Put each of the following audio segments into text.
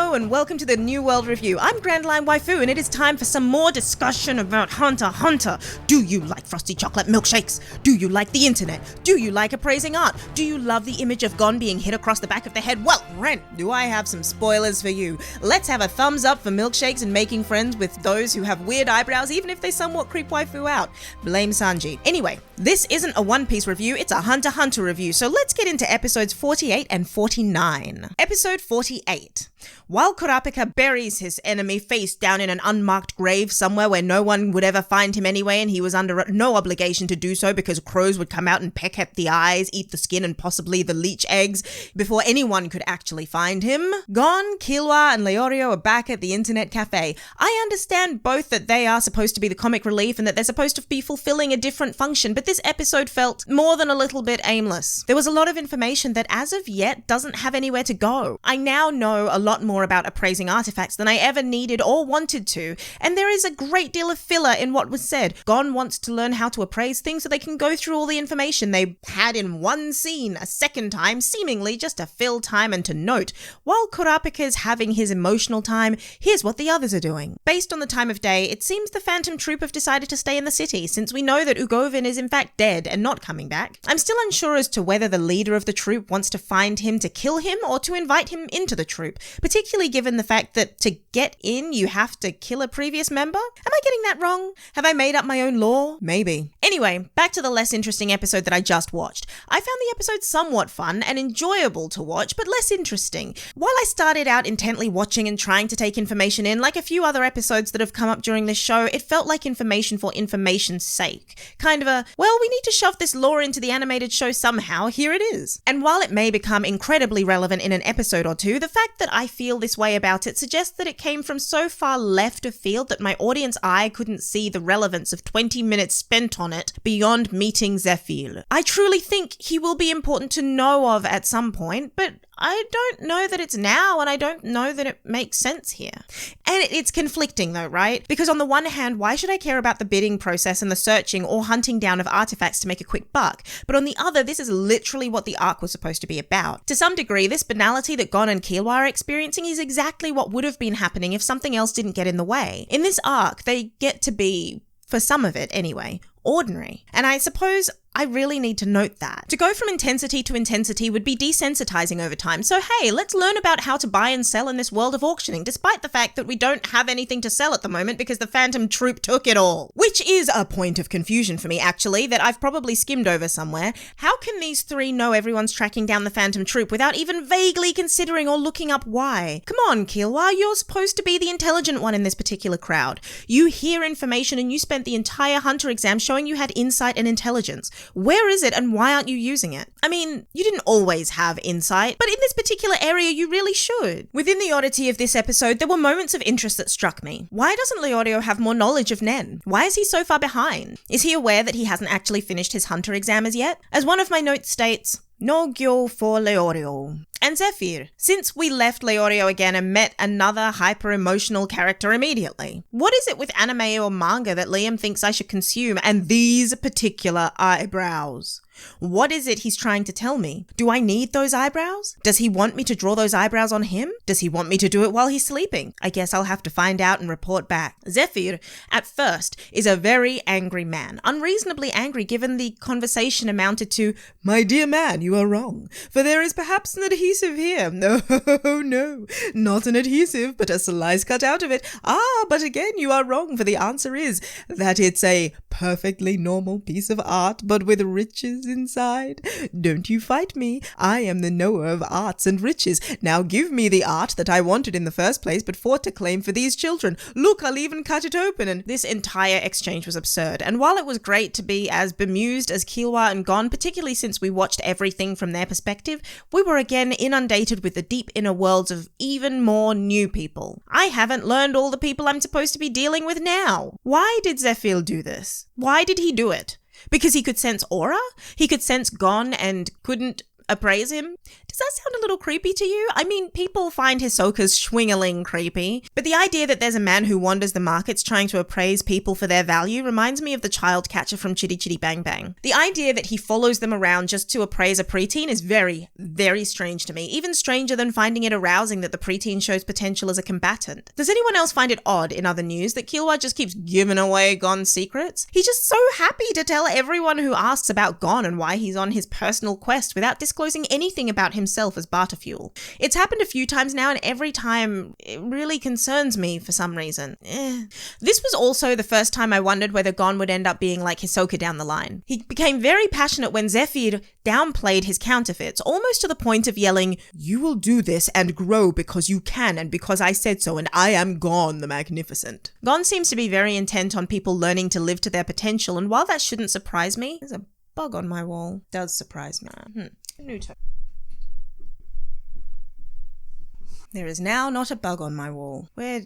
Hello and welcome to the New World Review. I'm Grandline Waifu and it is time for some more discussion about Hunter x Hunter. Do you like frosty chocolate milkshakes? Do you like the internet? Do you like appraising art? Do you love the image of Gon being hit across the back of the head? Well, Ren, do I have some spoilers for you. Let's have a thumbs up for milkshakes and making friends with those who have weird eyebrows even if they somewhat creep Waifu out. Blame Sanji. Anyway, this isn't a One Piece review, it's a Hunter x Hunter review, so let's get into episodes 48 and 49. Episode 48. While Kurapika buries his enemy face down in an unmarked grave somewhere where no one would ever find him anyway and he was under no obligation to do so because crows would come out and peck at the eyes, eat the skin and possibly the leech eggs before anyone could actually find him, Gon, Killua and Leorio are back at the internet cafe. I understand both that they are supposed to be the comic relief and that they're supposed to be fulfilling a different function, but this episode felt more than a little bit aimless. There was a lot of information that as of yet doesn't have anywhere to go. I now know a lot more about appraising artifacts than I ever needed or wanted to, and there is a great deal of filler in what was said. Gon wants to learn how to appraise things so they can go through all the information they had in one scene a second time, seemingly just to fill time and to note. While Kurapika's having his emotional time, here's what the others are doing. Based on the time of day, it seems the Phantom Troop have decided to stay in the city, since we know that Ugovin is in fact dead and not coming back. I'm still unsure as to whether the leader of the troop wants to find him to kill him or to invite him into the troop, particularly given the fact that to get in, you have to kill a previous member? Am I getting that wrong? Have I made up my own lore? Maybe. Anyway, back to the less interesting episode that I just watched. I found the episode somewhat fun and enjoyable to watch, but less interesting. While I started out intently watching and trying to take information in, like a few other episodes that have come up during this show, it felt like information for information's sake. Kind of a, well, we need to shove this lore into the animated show somehow, here it is. And while it may become incredibly relevant in an episode or two, the fact that I feel this way about it suggests that it came from so far left of field that my audience eye couldn't see the relevance of 20 minutes spent on it beyond meeting Zephyr. I truly think he will be important to know of at some point, but I don't know that it's now, and I don't know that it makes sense here. And it's conflicting though, right? Because on the one hand, why should I care about the bidding process and the searching or hunting down of artifacts to make a quick buck? But on the other, this is literally what the arc was supposed to be about. To some degree, this banality that Gon and Killua are experiencing is exactly what would have been happening if something else didn't get in the way. In this arc, they get to be, for some of it anyway, ordinary. And I suppose I really need to note that. To go from intensity to intensity would be desensitizing over time. So hey, let's learn about how to buy and sell in this world of auctioning, despite the fact that we don't have anything to sell at the moment because the Phantom Troop took it all. Which is a point of confusion for me, actually, that I've probably skimmed over somewhere. How can these three know everyone's tracking down the Phantom Troop without even vaguely considering or looking up why? Come on, Killua, you're supposed to be the intelligent one in this particular crowd. You hear information and you spent the entire Hunter exam showing you had insight and intelligence. Where is it and why aren't you using it? I mean, you didn't always have insight, but in this particular area you really should. Within the oddity of this episode, there were moments of interest that struck me. Why doesn't Leorio have more knowledge of Nen? Why is he so far behind? Is he aware that he hasn't actually finished his Hunter exam as yet? As one of my notes states, no gyo for Leorio. And Zephyr, since we left Leorio again and met another hyper-emotional character immediately. What is it with anime or manga that Liam thinks I should consume and these particular eyebrows? What is it he's trying to tell me? Do I need those eyebrows? Does he want me to draw those eyebrows on him? Does he want me to do it while he's sleeping? I guess I'll have to find out and report back. Zephyr, at first, is a very angry man. Unreasonably angry given the conversation amounted to, "My dear man, you are wrong, for there is perhaps an adhesive here." No, no, not an adhesive, but a slice cut out of it. But again, you are wrong, for the answer is that it's a perfectly normal piece of art, but with riches inside. Don't you fight me. I am the knower of arts and riches. Now give me the art that I wanted in the first place, but fought to claim for these children. Look, I'll even cut it open. And this entire exchange was absurd. And while it was great to be as bemused as Killua and Gon, particularly since we watched everything from their perspective, we were again inundated with the deep inner worlds of even more new people. I haven't learned all the people I'm supposed to be dealing with now. Why did Zephyr do this? Why did he do it? Because he could sense aura? He could sense Gon and couldn't appraise him? Does that sound a little creepy to you? I mean, people find Hisoka's schwingeling creepy, but the idea that there's a man who wanders the markets trying to appraise people for their value reminds me of the child catcher from Chitty Chitty Bang Bang. The idea that he follows them around just to appraise a preteen is very, very strange to me, even stranger than finding it arousing that the preteen shows potential as a combatant. Does anyone else find it odd in other news that Killua just keeps giving away Gon's secrets? He's just so happy to tell everyone who asks about Gon and why he's on his personal quest without disclosing anything about himself as barter fuel. It's happened a few times now, and every time it really concerns me for some reason. This was also the first time I wondered whether Gon would end up being like Hisoka down the line. He became very passionate when Zephyr downplayed his counterfeits, almost to the point of yelling, "You will do this and grow because you can and because I said so, and I am Gon the Magnificent." Gon seems to be very intent on people learning to live to their potential, and while that shouldn't surprise me, there's a bug on my wall. Does surprise me. New tone. There is now not a bug on my wall. Where?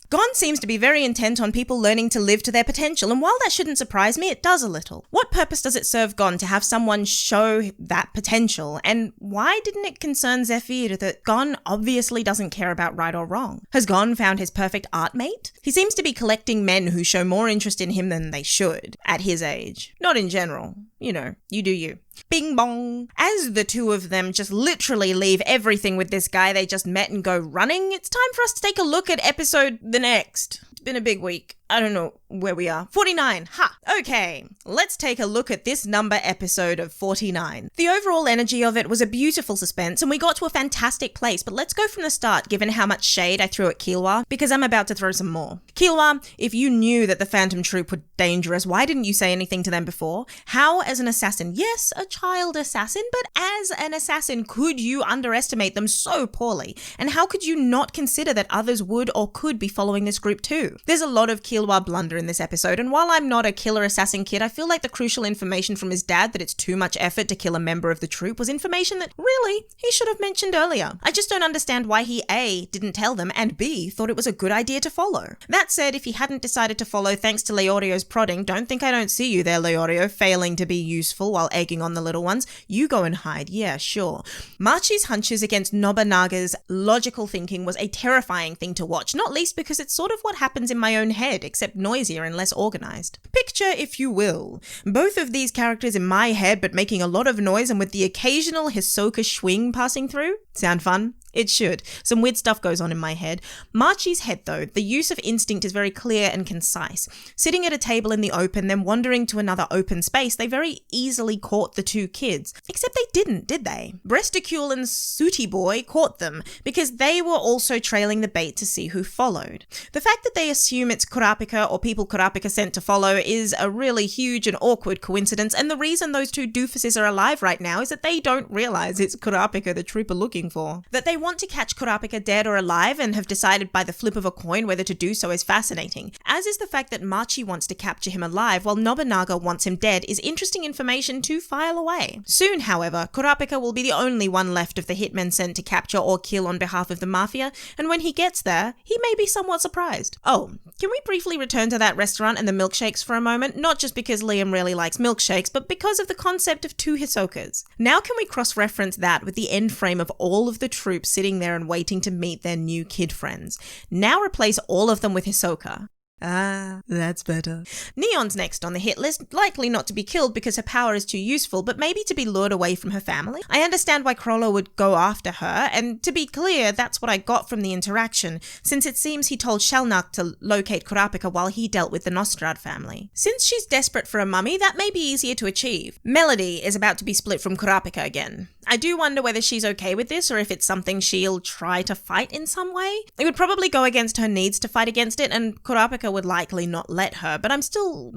Gon seems to be very intent on people learning to live to their potential, and while that shouldn't surprise me, it does a little. What purpose does it serve Gon to have someone show that potential, and why didn't it concern Zephyr that Gon obviously doesn't care about right or wrong? Has Gon found his perfect art mate? He seems to be collecting men who show more interest in him than they should, at his age. Not in general. You know, you do you. Bing bong. As the two of them just literally leave everything with this guy they just met and go running, it's time for us to take a look at episode the next. It's been a big week. I don't know where we are. 49. Ha! Okay, let's take a look at this number episode of 49. The overall energy of it was a beautiful suspense, and we got to a fantastic place, but let's go from the start given how much shade I threw at Killua, because I'm about to throw some more. Killua, if you knew that the Phantom Troop were dangerous, why didn't you say anything to them before? How, as an assassin, yes, a child assassin, but as an assassin, could you underestimate them so poorly? And how could you not consider that others would or could be following this group too? There's a lot of Killua blunder in this episode, and while I'm not a killer assassin kid, I feel like the crucial information from his dad that it's too much effort to kill a member of the troop was information that, really, he should have mentioned earlier. I just don't understand why he A, didn't tell them, and B, thought it was a good idea to follow. That said, if he hadn't decided to follow thanks to Leorio's prodding, don't think I don't see you there, Leorio, failing to be useful while egging on the little ones. You go and hide, yeah, sure. Machi's hunches against Nobunaga's logical thinking was a terrifying thing to watch, not least because it's sort of what happens in my own head, except noisier and less organized. Picture, if you will, both of these characters in my head but making a lot of noise and with the occasional Hisoka swing passing through. Sound fun? It should. Some weird stuff goes on in my head. Machi's head, though, the use of instinct is very clear and concise. Sitting at a table in the open, then wandering to another open space, they very easily caught the two kids. Except they didn't, did they? Breasticule and Sooty Boy caught them, because they were also trailing the bait to see who followed. The fact that they assume it's Kurapika or people Kurapika sent to follow is a really huge and awkward coincidence, and the reason those two doofuses are alive right now is that they don't realize it's Kurapika the troop are looking for. That they want to catch Kurapika dead or alive and have decided by the flip of a coin whether to do so is fascinating, as is the fact that Machi wants to capture him alive while Nobunaga wants him dead is interesting information to file away. Soon, however, Kurapika will be the only one left of the hitmen sent to capture or kill on behalf of the Mafia, and when he gets there, he may be somewhat surprised. Oh, can we briefly return to that restaurant and the milkshakes for a moment? Not just because Liam really likes milkshakes, but because of the concept of two Hisokas. Now can we cross-reference that with the end frame of all of the troops sitting there and waiting to meet their new kid friends? Now replace all of them with Hisoka. Ah, that's better. Neon's next on the hit list, likely not to be killed because her power is too useful, but maybe to be lured away from her family. I understand why Chrollo would go after her, and to be clear, that's what I got from the interaction, since it seems he told Shelnak to locate Kurapika while he dealt with the Nostrad family. Since she's desperate for a mummy, that may be easier to achieve. Melody is about to be split from Kurapika again. I do wonder whether she's okay with this, or if it's something she'll try to fight in some way. It would probably go against her needs to fight against it, and Kurapika would likely not let her, but I'm still...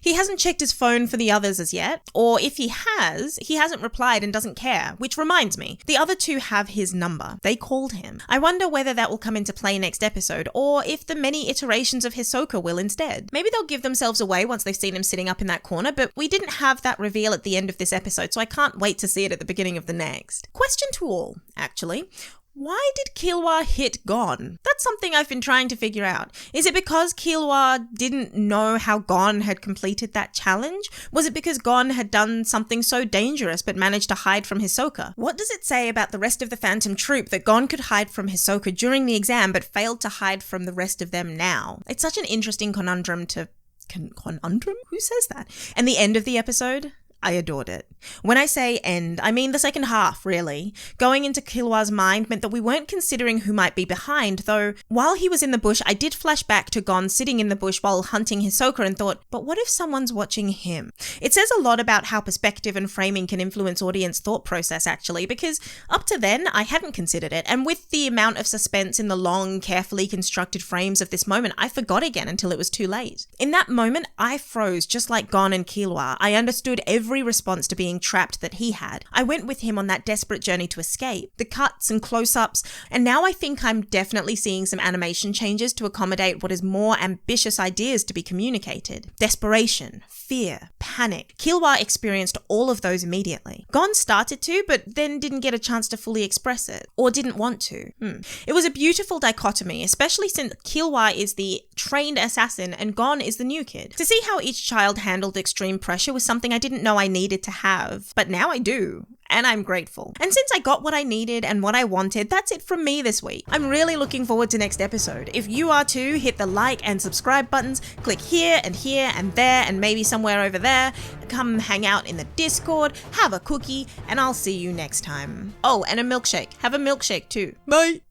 He hasn't checked his phone for the others as yet, or if he hasn't replied and doesn't care, which reminds me, the other two have his number. They called him. I wonder whether that will come into play next episode, or if the many iterations of Hisoka will instead. Maybe they'll give themselves away once they've seen him sitting up in that corner, but we didn't have that reveal at the end of this episode, so I can't wait to see it at the beginning of the next. Question to all, actually. Why did Killua hit Gon? That's something I've been trying to figure out. Is it because Killua didn't know how Gon had completed that challenge? Was it because Gon had done something so dangerous but managed to hide from Hisoka? What does it say about the rest of the Phantom Troop that Gon could hide from Hisoka during the exam but failed to hide from the rest of them now? It's such an interesting conundrum to... Conundrum? Who says that? And the end of the episode? I adored it. When I say end, I mean the second half, really. Going into Killua's mind meant that we weren't considering who might be behind, though while he was in the bush, I did flash back to Gon sitting in the bush while hunting Hisoka and thought, but what if someone's watching him? It says a lot about how perspective and framing can influence audience thought process, actually, because up to then, I hadn't considered it, and with the amount of suspense in the long, carefully constructed frames of this moment, I forgot again until it was too late. In that moment, I froze, just like Gon and Killua. I understood every response to being trapped that he had. I went with him on that desperate journey to escape. The cuts and close-ups, and now I think I'm definitely seeing some animation changes to accommodate what is more ambitious ideas to be communicated. Desperation, fear, panic. Killua experienced all of those immediately. Gon started to, but then didn't get a chance to fully express it, or didn't want to. It was a beautiful dichotomy, especially since Killua is the trained assassin and Gon is the new kid. To see how each child handled extreme pressure was something I didn't know I needed to have, but now I do. And I'm grateful. And since I got what I needed and what I wanted, that's it from me this week. I'm really looking forward to next episode. If you are too, hit the like and subscribe buttons, click here and there and maybe somewhere over there. Come hang out in the Discord, have a cookie, and I'll see you next time. Oh, and a milkshake. Have a milkshake too. Bye!